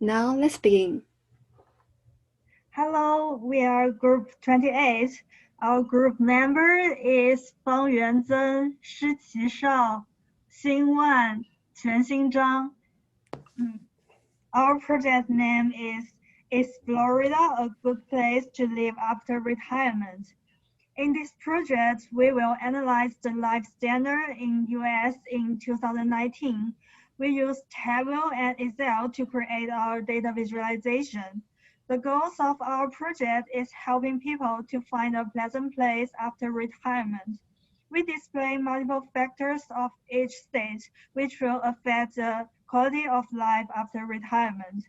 Now let's begin. Hello, we are group 28. Our group member is Fang Yuanzhen, Shi Qishao, Xin Wan, Chen Xinzhang. Our project name is Florida a good place to live after retirement? In this project, we will analyze the life standard in US in 2019. We use Tableau and Excel to create our data visualization. The goals of our project is helping people to find a pleasant place after retirement. We display multiple factors of each stage, which will affect the quality of life after retirement.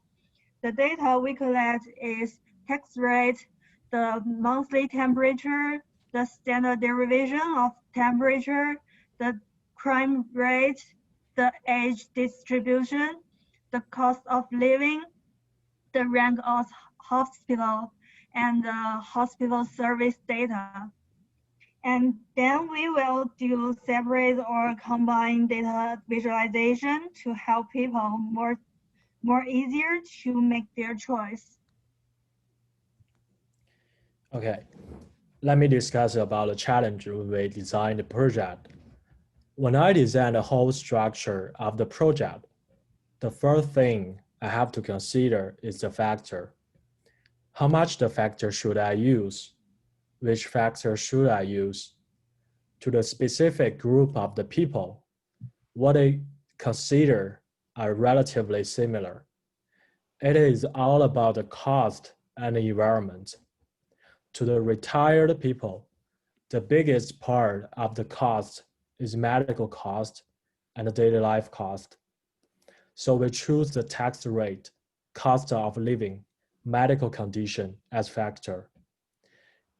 The data we collect is tax rate, the monthly temperature, the standard deviation of temperature, the crime rate, the age distribution, the cost of living, the rank of hospital, and the hospital service data. And then we will do separate or combined data visualization to help people more easier to make their choice. Okay, let me discuss about the challenge when we design the project. When I design the whole structure of the project, the first thing I have to consider is the factor. How much the factor should I use? Which factor should I use? To the specific group of the people, what they consider are relatively similar. It is all about the cost and the environment. To the retired people, the biggest part of the cost is medical cost and the daily life cost. So we choose the tax rate, cost of living, medical condition as factor.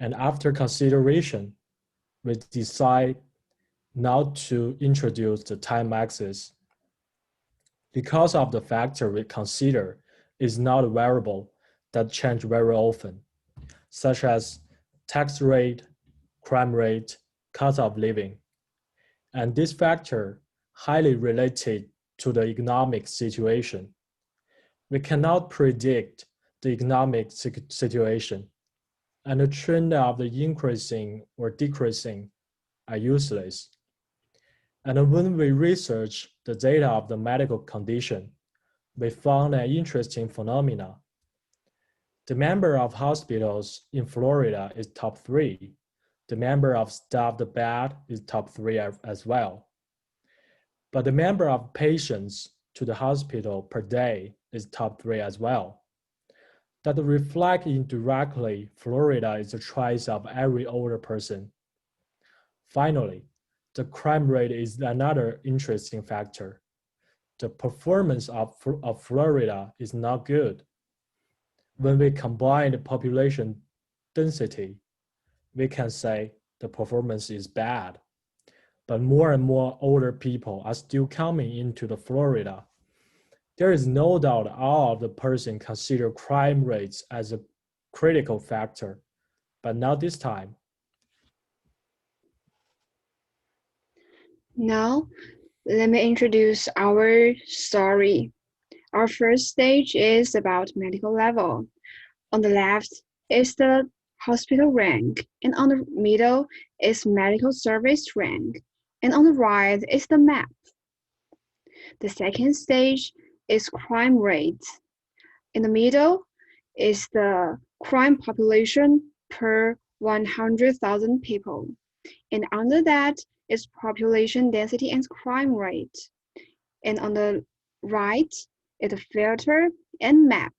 And after consideration, we decide not to introduce the time axis because of the factor we consider is not a variable that change very often, such as tax rate, crime rate, cost of living. And this factor highly related to the economic situation. We cannot predict the economic situation, and the trend of the increasing or decreasing are useless. And when we research the data of the medical condition, we found an interesting phenomena. The number of hospitals in Florida is top 3. The number of staffed bed is top 3 as well. But the number of patients to the hospital per day is top 3 as well. That reflects indirectly Florida is the choice of every older person. Finally, the crime rate is another interesting factor. The performance of Florida is not good. When we combine the population density, we can say the performance is bad. But more and more older people are still coming into the Florida. There is no doubt all of the person consider crime rates as a critical factor, but not this time. Now, let me introduce our story. Our first stage is about medical level. On the left is the hospital rank, and on the middle is medical service rank, and on the right is the map. The second stage is crime rate. In the middle is the crime population per 100,000 people, and under that is population density and crime rate. And on the right is the filter and map.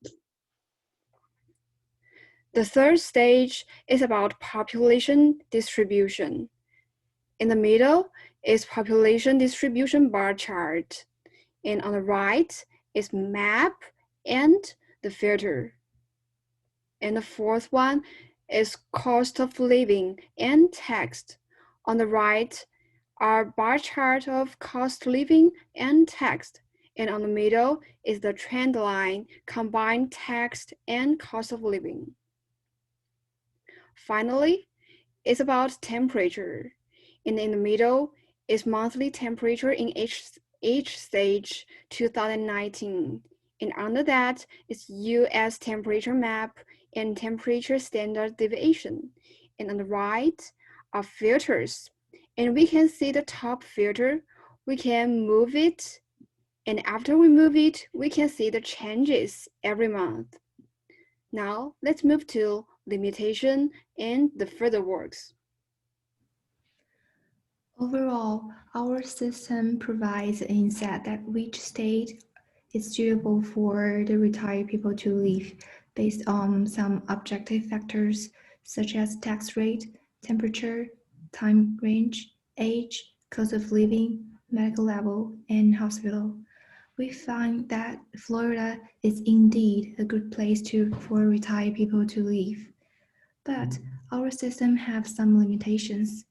The third stage is about population distribution. In the middle is population distribution bar chart, and on the right is map and the filter. And the fourth one is cost of living and text. On the right are bar chart of cost living and text, and on the middle is the trend line, combined text and cost of living. Finally, it's about temperature, and in the middle is monthly temperature in each stage 2019, And under that is US temperature map and temperature standard deviation. And on the right are filters. And we can see the top filter. We can move it. And after we move it, we can see the changes every month. Now let's move to limitation and the further works. Overall, our system provides insight that which state is suitable for the retired people to live based on some objective factors such as tax rate, temperature, time range, age, cost of living, medical level, and hospital. We find that Florida is indeed a good place for retired people to live. But our system has some limitations.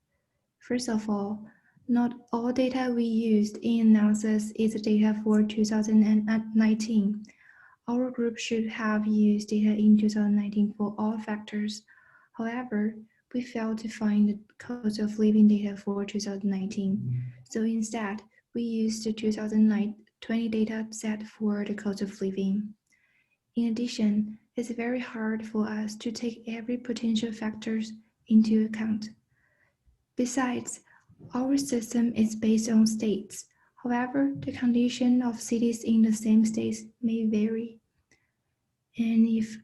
First of all, not all data we used in analysis is data for 2019. Our group should have used data in 2019 for all factors. However, we failed to find the cost of living data for 2019. So instead, we used the 2020 data set for the cost of living. In addition, it's very hard for us to take every potential factors into account. Besides, our system is based on states. However, the condition of cities in the same states may vary. And if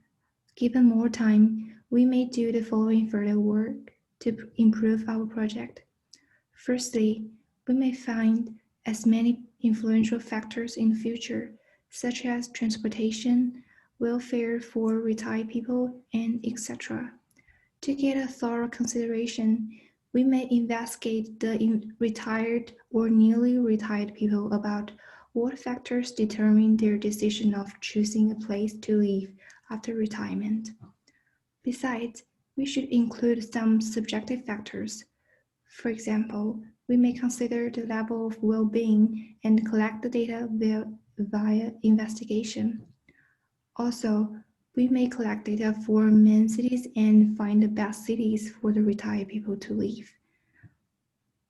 given more time, we may do the following further work to improve our project. Firstly, we may find as many influential factors in the future, such as transportation, welfare for retired people, and etc. To get a thorough consideration, we may investigate the retired or newly retired people about what factors determine their decision of choosing a place to live after retirement. Besides, we should include some subjective factors. For example, we may consider the level of well-being and collect the data via investigation. Also, we may collect data for main cities and find the best cities for the retired people to live.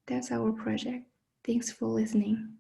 That's our project. Thanks for listening.